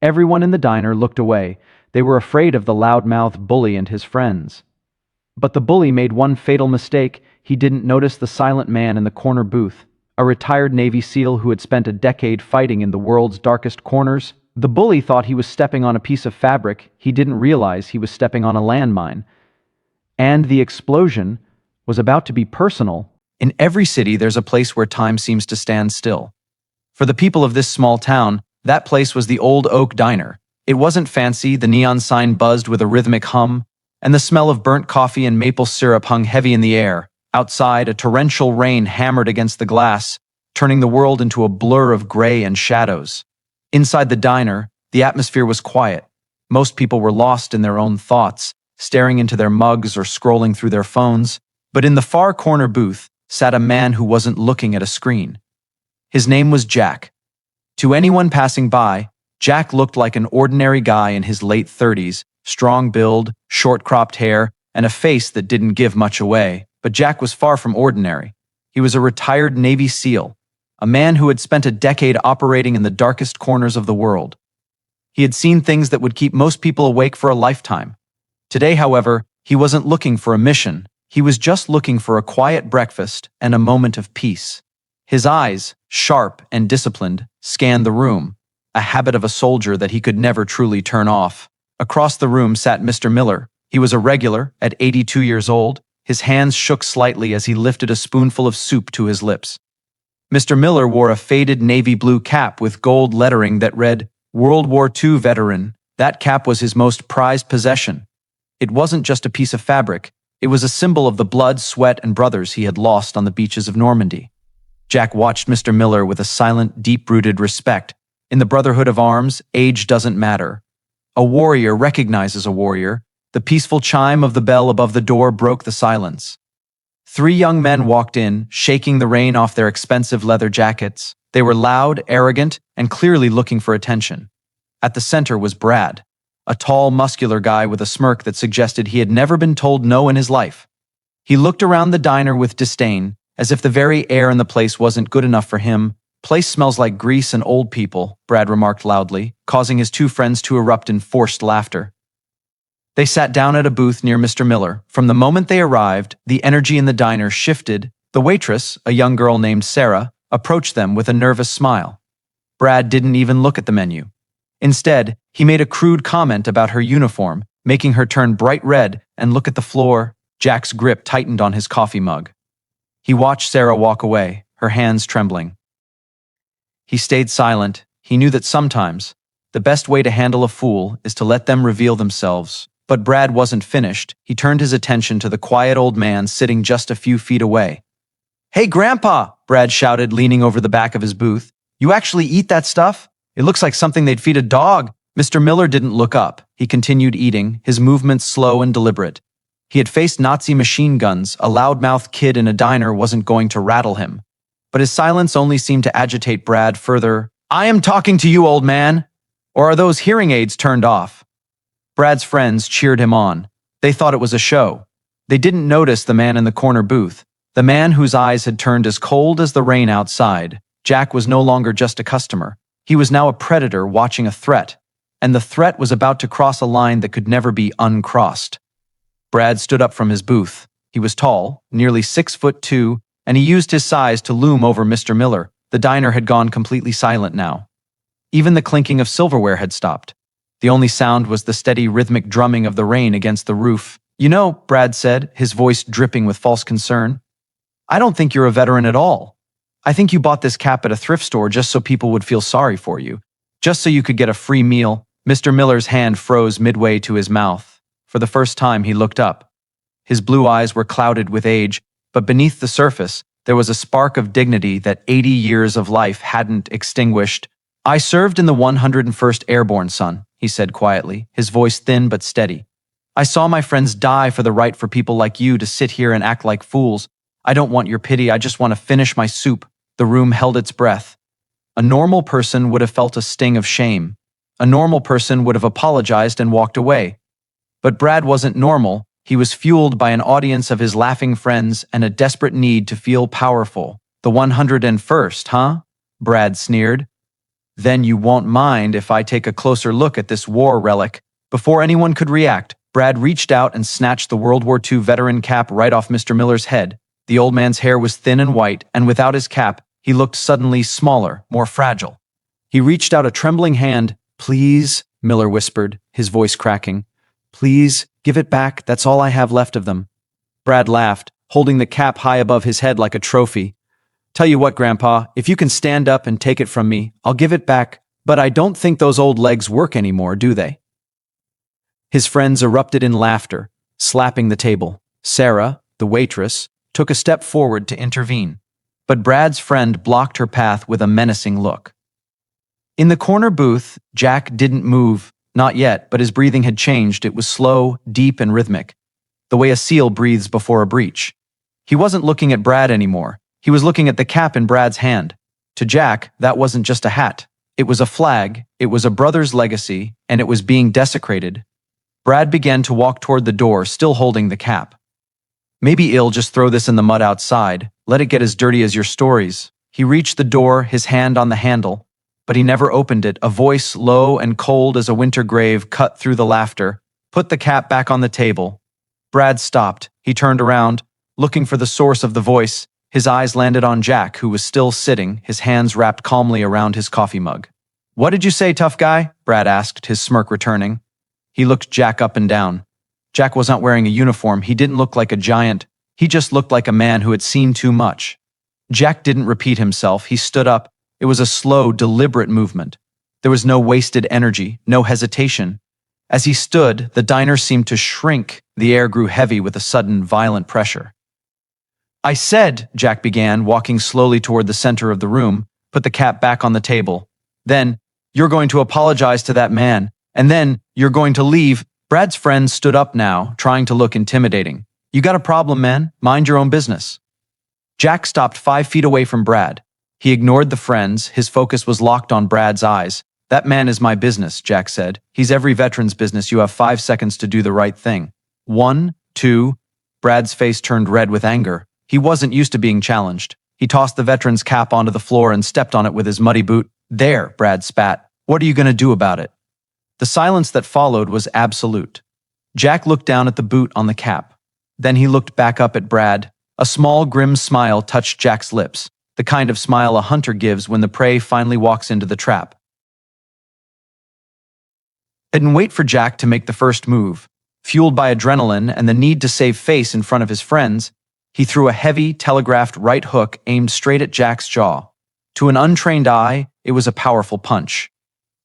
Everyone in the diner looked away. They were afraid of the loudmouth bully and his friends. But the bully made one fatal mistake. He didn't notice the silent man in the corner booth, a retired Navy SEAL who had spent a decade fighting in the world's darkest corners. The bully thought he was stepping on a piece of fabric. He didn't realize he was stepping on a landmine. And the explosion was about to be personal. In every city, there's a place where time seems to stand still. For the people of this small town, that place was the Old Oak Diner. It wasn't fancy, the neon sign buzzed with a rhythmic hum, and the smell of burnt coffee and maple syrup hung heavy in the air. Outside, a torrential rain hammered against the glass, turning the world into a blur of gray and shadows. Inside the diner, the atmosphere was quiet. Most people were lost in their own thoughts, staring into their mugs or scrolling through their phones. But in the far corner booth sat a man who wasn't looking at a screen. His name was Jack. To anyone passing by, Jack looked like an ordinary guy in his late 30s, strong build, short-cropped hair, and a face that didn't give much away. But Jack was far from ordinary. He was a retired Navy SEAL, a man who had spent a decade operating in the darkest corners of the world. He had seen things that would keep most people awake for a lifetime. Today, however, he wasn't looking for a mission. He was just looking for a quiet breakfast and a moment of peace. His eyes, sharp and disciplined, scanned the room, a habit of a soldier that he could never truly turn off. Across the room sat Mr. Miller. He was a regular, at 82 years old. His hands shook slightly as he lifted a spoonful of soup to his lips. Mr. Miller wore a faded navy blue cap with gold lettering that read, World War II Veteran. That cap was his most prized possession. It wasn't just a piece of fabric. It was a symbol of the blood, sweat, and brothers he had lost on the beaches of Normandy. Jack watched Mr. Miller with a silent, deep-rooted respect. In the Brotherhood of Arms, age doesn't matter. A warrior recognizes a warrior. The peaceful chime of the bell above the door broke the silence. 3 young men walked in, shaking the rain off their expensive leather jackets. They were loud, arrogant, and clearly looking for attention. At the center was Brad, a tall, muscular guy with a smirk that suggested he had never been told no in his life. He looked around the diner with disdain, as if the very air in the place wasn't good enough for him. Place smells like grease and old people, Brad remarked loudly, causing his 2 friends to erupt in forced laughter. They sat down at a booth near Mr. Miller. From the moment they arrived, the energy in the diner shifted. The waitress, a young girl named Sarah, approached them with a nervous smile. Brad didn't even look at the menu. Instead, he made a crude comment about her uniform, making her turn bright red and look at the floor. Jack's grip tightened on his coffee mug. He watched Sarah walk away, her hands trembling. He stayed silent. He knew that sometimes, the best way to handle a fool is to let them reveal themselves. But Brad wasn't finished. He turned his attention to the quiet old man sitting just a few feet away. "Hey, Grandpa!" Brad shouted, leaning over the back of his booth. "You actually eat that stuff? It looks like something they'd feed a dog." Mr. Miller didn't look up. He continued eating, his movements slow and deliberate. He had faced Nazi machine guns. A loudmouth kid in a diner wasn't going to rattle him. But his silence only seemed to agitate Brad further. "I am talking to you, old man! Or are those hearing aids turned off?" Brad's friends cheered him on. They thought it was a show. They didn't notice the man in the corner booth, the man whose eyes had turned as cold as the rain outside. Jack was no longer just a customer. He was now a predator watching a threat, and the threat was about to cross a line that could never be uncrossed. Brad stood up from his booth. He was tall, nearly 6'2", and he used his size to loom over Mr. Miller. The diner had gone completely silent now. Even the clinking of silverware had stopped. The only sound was the steady rhythmic drumming of the rain against the roof. "You know," Brad said, his voice dripping with false concern, "I don't think you're a veteran at all. I think you bought this cap at a thrift store just so people would feel sorry for you, just so you could get a free meal." Mr. Miller's hand froze midway to his mouth. For the first time, he looked up. His blue eyes were clouded with age, but beneath the surface, there was a spark of dignity that 80 years of life hadn't extinguished. "I served in the 101st Airborne, son," he said quietly, his voice thin but steady. "I saw my friends die for the right for people like you to sit here and act like fools. I don't want your pity, I just want to finish my soup." The room held its breath. A normal person would have felt a sting of shame. A normal person would have apologized and walked away. But Brad wasn't normal. He was fueled by an audience of his laughing friends and a desperate need to feel powerful. "The 101st, huh?" Brad sneered. Then you won't mind if I take a closer look at this war relic. Before anyone could react, Brad reached out and snatched the World War II veteran cap right off Mr. Miller's head. The old man's hair was thin and white, and without his cap, he looked suddenly smaller, more fragile. He reached out a trembling hand. "Please," Miller whispered, his voice cracking. "Please, give it back, that's all I have left of them." Brad laughed, holding the cap high above his head like a trophy. "Tell you what, Grandpa, if you can stand up and take it from me, I'll give it back, but I don't think those old legs work anymore, do they?" His friends erupted in laughter, slapping the table. Sarah, the waitress, took a step forward to intervene, but Brad's friend blocked her path with a menacing look. In the corner booth, Jack didn't move, not yet, but his breathing had changed. It was slow, deep, and rhythmic, the way a seal breathes before a breach. He wasn't looking at Brad anymore. He was looking at the cap in Brad's hand. To Jack, that wasn't just a hat. It was a flag, it was a brother's legacy, and it was being desecrated. Brad began to walk toward the door, still holding the cap. "Maybe I'll just throw this in the mud outside. Let it get as dirty as your stories." He reached the door, his hand on the handle, but he never opened it. A voice, low and cold as a winter grave, cut through the laughter. "Put the cap back on the table." Brad stopped. He turned around, looking for the source of the voice. His eyes landed on Jack, who was still sitting, his hands wrapped calmly around his coffee mug. "What did you say, tough guy?" Brad asked, his smirk returning. He looked Jack up and down. Jack wasn't wearing a uniform. He didn't look like a giant. He just looked like a man who had seen too much. Jack didn't repeat himself. He stood up. It was a slow, deliberate movement. There was no wasted energy, no hesitation. As he stood, the diner seemed to shrink. The air grew heavy with a sudden, violent pressure. "I said," Jack began, walking slowly toward the center of the room, "put the cap back on the table. Then, you're going to apologize to that man. And then, you're going to leave." Brad's friend stood up now, trying to look intimidating. "You got a problem, man? Mind your own business." Jack stopped 5 feet away from Brad. He ignored the friends. His focus was locked on Brad's eyes. "That man is my business," Jack said. "He's every veteran's business. You have 5 seconds to do the right thing." 1, 2. Brad's face turned red with anger. He wasn't used to being challenged. He tossed the veteran's cap onto the floor and stepped on it with his muddy boot. "There," Brad spat. "What are you going to do about it?" The silence that followed was absolute. Jack looked down at the boot on the cap. Then he looked back up at Brad. A small, grim smile touched Jack's lips, the kind of smile a hunter gives when the prey finally walks into the trap. He didn't wait for Jack to make the first move. Fueled by adrenaline and the need to save face in front of his friends, he threw a heavy, telegraphed right hook aimed straight at Jack's jaw. To an untrained eye, it was a powerful punch.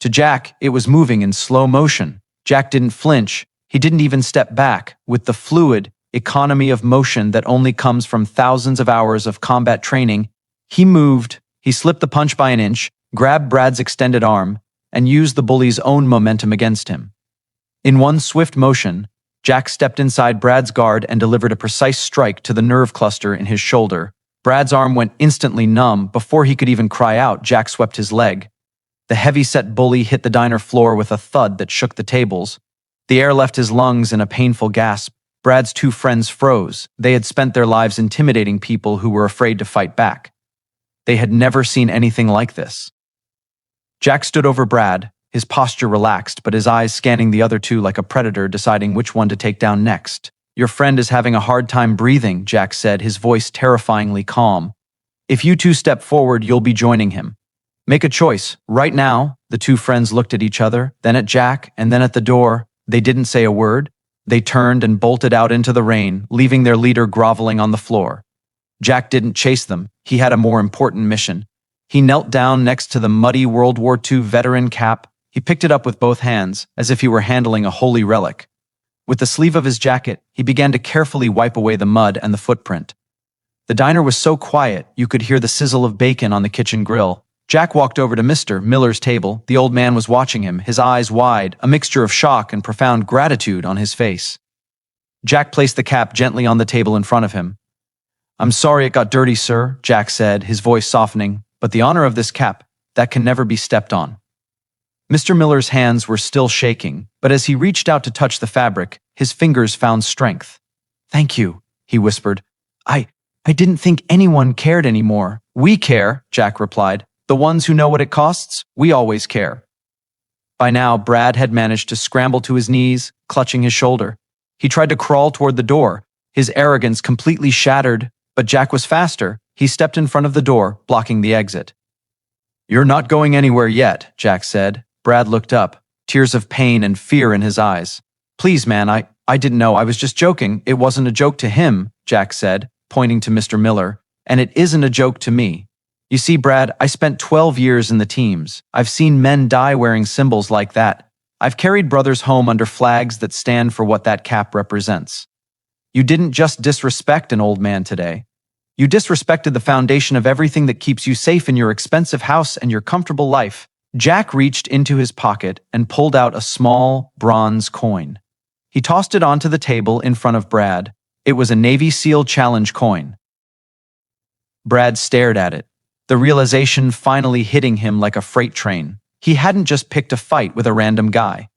To Jack, it was moving in slow motion. Jack didn't flinch. He didn't even step back. With the fluid economy of motion that only comes from thousands of hours of combat training, he moved. He slipped the punch by an inch, grabbed Brad's extended arm, and used the bully's own momentum against him. In one swift motion, Jack stepped inside Brad's guard and delivered a precise strike to the nerve cluster in his shoulder. Brad's arm went instantly numb. Before he could even cry out, Jack swept his leg. The heavy-set bully hit the diner floor with a thud that shook the tables. The air left his lungs in a painful gasp. Brad's 2 friends froze. They had spent their lives intimidating people who were afraid to fight back. They had never seen anything like this. Jack stood over Brad, his posture relaxed, but his eyes scanning the other 2 like a predator deciding which one to take down next. "Your friend is having a hard time breathing," Jack said, his voice terrifyingly calm. "If you 2 step forward, you'll be joining him. Make a choice, right now." The 2 friends looked at each other, then at Jack, and then at the door. They didn't say a word. They turned and bolted out into the rain, leaving their leader groveling on the floor. Jack didn't chase them. He had a more important mission. He knelt down next to the muddy World War II veteran cap. He picked it up with both hands, as if he were handling a holy relic. With the sleeve of his jacket, he began to carefully wipe away the mud and the footprint. The diner was so quiet, you could hear the sizzle of bacon on the kitchen grill. Jack walked over to Mr. Miller's table. The old man was watching him, his eyes wide, a mixture of shock and profound gratitude on his face. Jack placed the cap gently on the table in front of him. "I'm sorry it got dirty, sir," Jack said, his voice softening, "but the honor of this cap, that can never be stepped on." Mr. Miller's hands were still shaking, but as he reached out to touch the fabric, his fingers found strength. "Thank you," he whispered. I didn't think anyone cared anymore." "We care," Jack replied. The ones who know what it costs, we always care. By now, Brad had managed to scramble to his knees, clutching his shoulder. He tried to crawl toward the door, his arrogance completely shattered, but Jack was faster. He stepped in front of the door, blocking the exit. "You're not going anywhere yet," Jack said. Brad looked up, tears of pain and fear in his eyes. "Please, man, I didn't know. I was just joking." "It wasn't a joke to him," Jack said, pointing to Mr. Miller, "and it isn't a joke to me. You see, Brad, I spent 12 years in the teams. I've seen men die wearing symbols like that. I've carried brothers home under flags that stand for what that cap represents. You didn't just disrespect an old man today. You disrespected the foundation of everything that keeps you safe in your expensive house and your comfortable life." Jack reached into his pocket and pulled out a small, bronze coin. He tossed it onto the table in front of Brad. It was a Navy SEAL Challenge coin. Brad stared at it, the realization finally hitting him like a freight train. He hadn't just picked a fight with a random guy.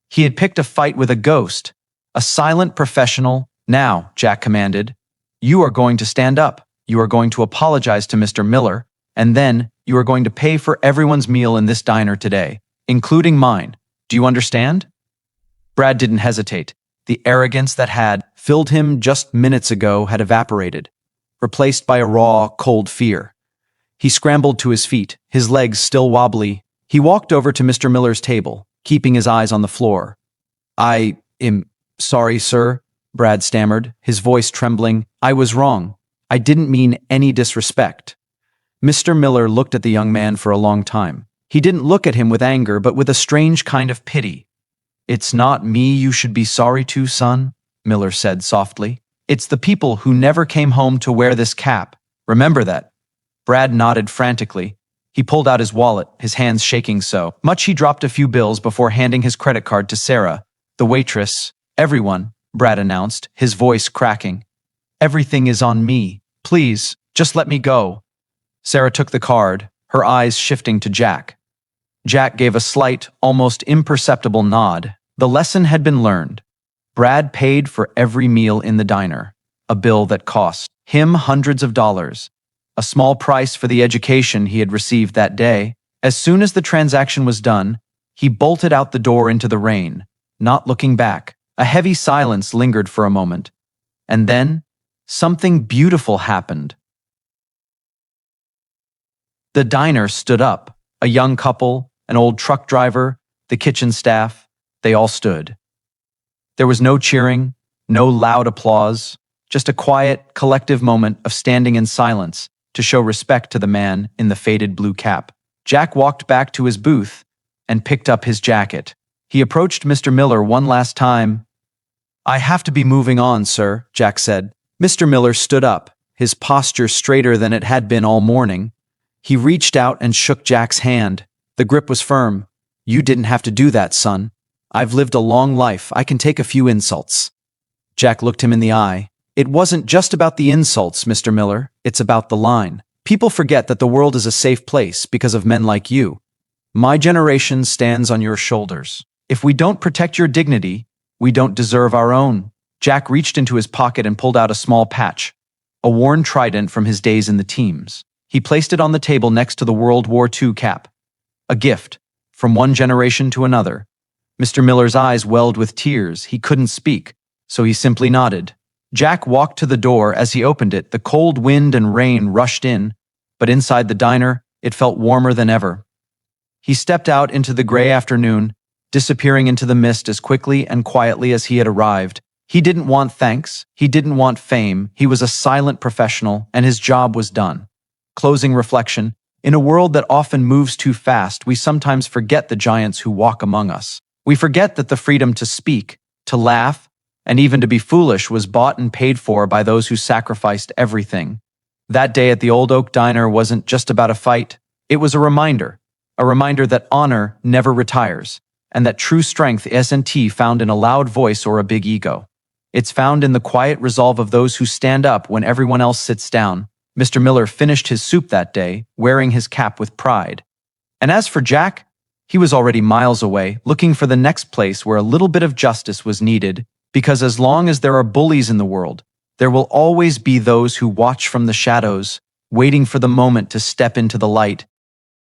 He had picked a fight with a ghost, a silent professional. "Now," Jack commanded, "you are going to stand up. You are going to apologize to Mr. Miller, and then you are going to pay for everyone's meal in this diner today, including mine. Do you understand?" Brad didn't hesitate. The arrogance that had filled him just minutes ago had evaporated, replaced by a raw, cold fear. He scrambled to his feet, his legs still wobbly. He walked over to Mr. Miller's table, keeping his eyes on the floor. "I am sorry, sir," Brad stammered, his voice trembling. "I was wrong. I didn't mean any disrespect." Mr. Miller looked at the young man for a long time. He didn't look at him with anger, but with a strange kind of pity. "It's not me you should be sorry to, son," Miller said softly. "It's the people who never came home to wear this cap. Remember that." Brad nodded frantically. He pulled out his wallet, his hands shaking so much he dropped a few bills before handing his credit card to Sarah, the waitress. "Everyone," Brad announced, his voice cracking. "Everything is on me. Please, just let me go." Sarah took the card, her eyes shifting to Jack. Jack gave a slight, almost imperceptible nod. The lesson had been learned. Brad paid for every meal in the diner, a bill that cost him hundreds of dollars, a small price for the education he had received that day. As soon as the transaction was done, he bolted out the door into the rain, not looking back. A heavy silence lingered for a moment, and then something beautiful happened. The diner stood up. A young couple, an old truck driver, the kitchen staff, they all stood. There was no cheering, no loud applause, just a quiet, collective moment of standing in silence to show respect to the man in the faded blue cap. Jack walked back to his booth and picked up his jacket. He approached Mr. Miller one last time. "I have to be moving on, sir," Jack said. Mr. Miller stood up, his posture straighter than it had been all morning. He reached out and shook Jack's hand. The grip was firm. "You didn't have to do that, son. I've lived a long life. I can take a few insults." Jack looked him in the eye. "It wasn't just about the insults, Mr. Miller. It's about the line. People forget that the world is a safe place because of men like you. My generation stands on your shoulders. If we don't protect your dignity, we don't deserve our own." Jack reached into his pocket and pulled out a small patch, a worn trident from his days in the teams. He placed it on the table next to the World War II cap. A gift, from one generation to another. Mr. Miller's eyes welled with tears. He couldn't speak, so he simply nodded. Jack walked to the door. As he opened it, the cold wind and rain rushed in, but inside the diner, it felt warmer than ever. He stepped out into the gray afternoon, disappearing into the mist as quickly and quietly as he had arrived. He didn't want thanks. He didn't want fame. He was a silent professional, and his job was done. Closing reflection. In a world that often moves too fast, we sometimes forget the giants who walk among us. We forget that the freedom to speak, to laugh, and even to be foolish was bought and paid for by those who sacrificed everything. That day at the Old Oak Diner wasn't just about a fight. It was a reminder that honor never retires, and that true strength isn't found in a loud voice or a big ego. It's found in the quiet resolve of those who stand up when everyone else sits down. Mr. Miller finished his soup that day, wearing his cap with pride. And as for Jack, he was already miles away, looking for the next place where a little bit of justice was needed, because as long as there are bullies in the world, there will always be those who watch from the shadows, waiting for the moment to step into the light.